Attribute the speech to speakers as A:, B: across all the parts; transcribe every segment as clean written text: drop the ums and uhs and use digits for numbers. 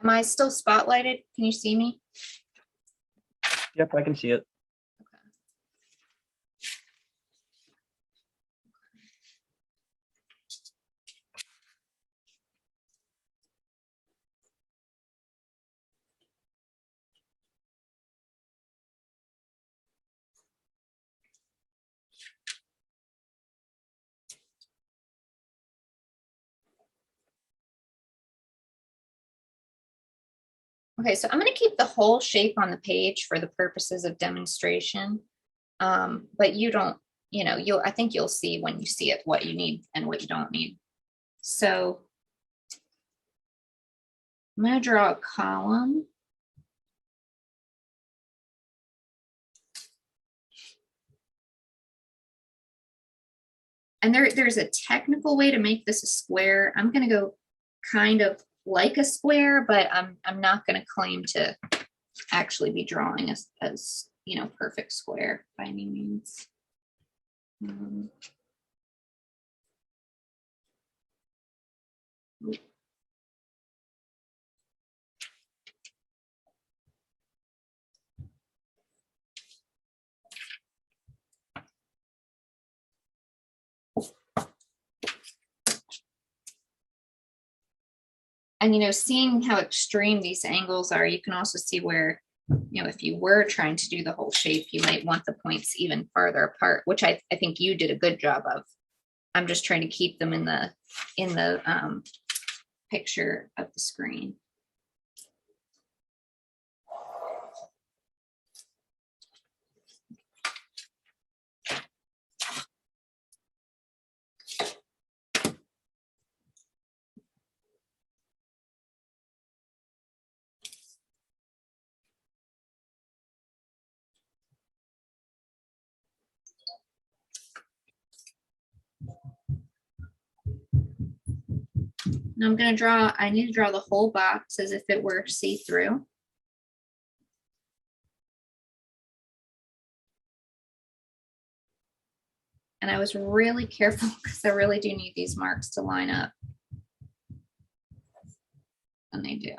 A: Am I still spotlighted? Can you see me?
B: Yep, I can see it.
A: Okay, so I'm going to keep the whole shape on the page for the purposes of demonstration. But you don't, I think you'll see when you see it what you need and what you don't need. So I'm going to draw a column. And there's a technical way to make this a square. I'm going to go kind of like a square, but I'm not going to claim to actually be drawing as perfect square by any means. And seeing how extreme these angles are, you can also see where, if you were trying to do the whole shape, you might want the points even farther apart, which I think you did a good job of. I'm just trying to keep them in the picture of the screen. And I need to draw the whole box as if it were see-through. And I was really careful because I really do need these marks to line up. And they do.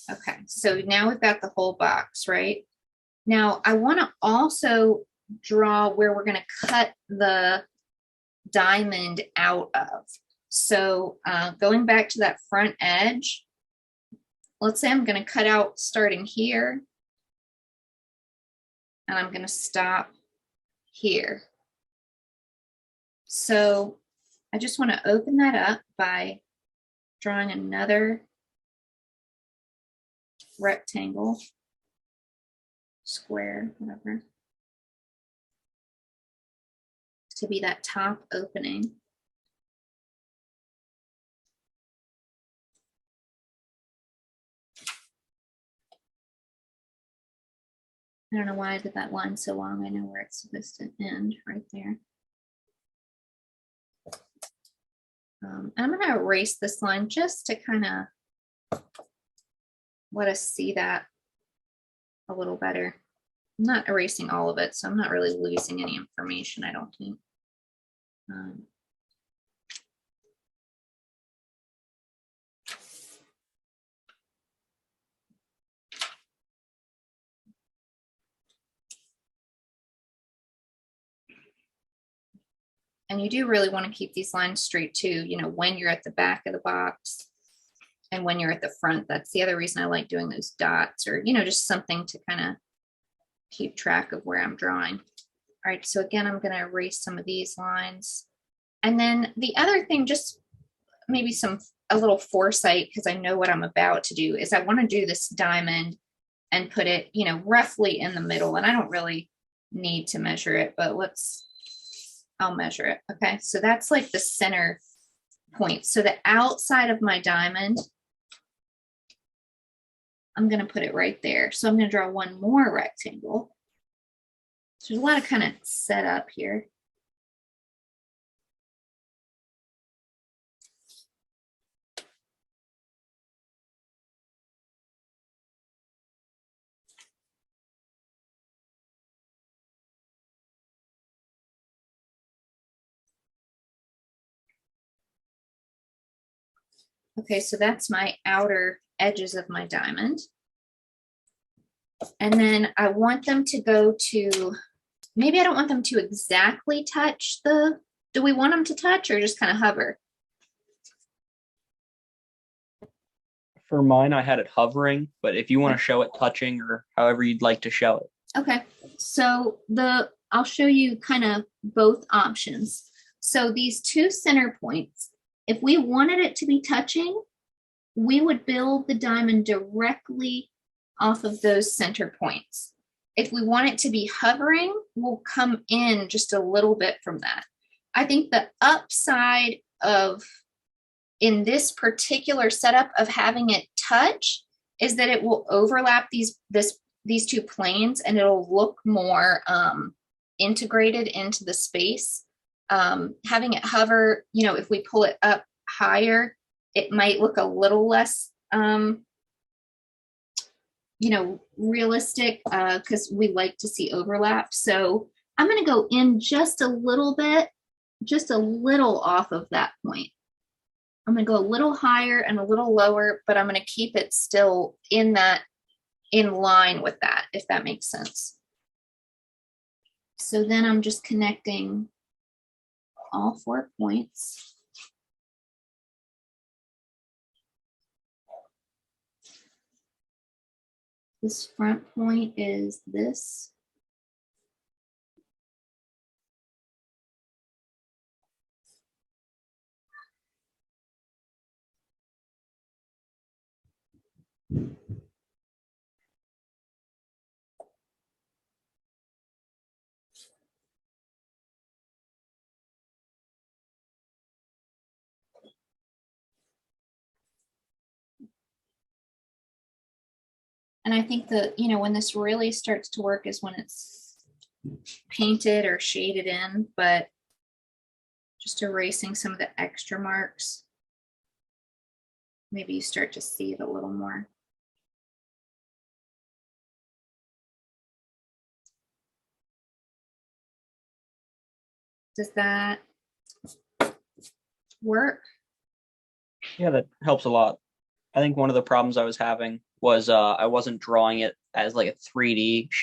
A: Okay, so now we've got the whole box, right? Now I want to also draw where we're going to cut the diamond out of. So going back to that front edge, let's say I'm going to cut out starting here, and I'm going to stop here. So I just want to open that up by drawing another rectangle, square, whatever, to be that top opening. I don't know why I did that line so long. I know where it's supposed to end, right there. I'm going to erase this line just to kind of let us see that a little better. I'm not erasing all of it, so I'm not really losing any information, I don't think. And you do really want to keep these lines straight too, when you're at the back of the box and when you're at the front. That's the other reason I like doing those dots, or, just something to kind of keep track of where I'm drawing. All right, so again, I'm going to erase some of these lines. And then the other thing, just maybe a little foresight, because I know what I'm about to do, is I want to do this diamond and put it, roughly in the middle. And I don't really need to measure it, but I'll measure it. Okay, so that's like the center point. So the outside of my diamond, I'm going to put it right there. So I'm going to draw one more rectangle. So there's a lot of kind of setup here. Okay, so that's my outer edges of my diamond. And then I want them to go to, maybe I don't want them to exactly touch do we want them to touch or just kind of hover?
B: For mine, I had it hovering, but if you want to show it touching or however you'd like to show it.
A: Okay, so I'll show you kind of both options. So these two center points, if we wanted it to be touching, we would build the diamond directly off of those center points. If we want it to be hovering, we'll come in just a little bit from that. I think the upside of, in this particular setup, of having it touch is that it will overlap these two planes and it'll look more integrated into the space. Having it hover, if we pull it up higher, it might look a little less, realistic because we like to see overlap. So I'm going to go in just a little bit, just a little off of that point. I'm going to go a little higher and a little lower, but I'm going to keep it still in line with that, if that makes sense. So then I'm just connecting all 4 points. This front point is this. And I think that, when this really starts to work is when it's painted or shaded in, but just erasing some of the extra marks. Maybe you start to see it a little more. Does that work?
B: Yeah, that helps a lot. I think one of the problems I was having was I wasn't drawing it as like a 3D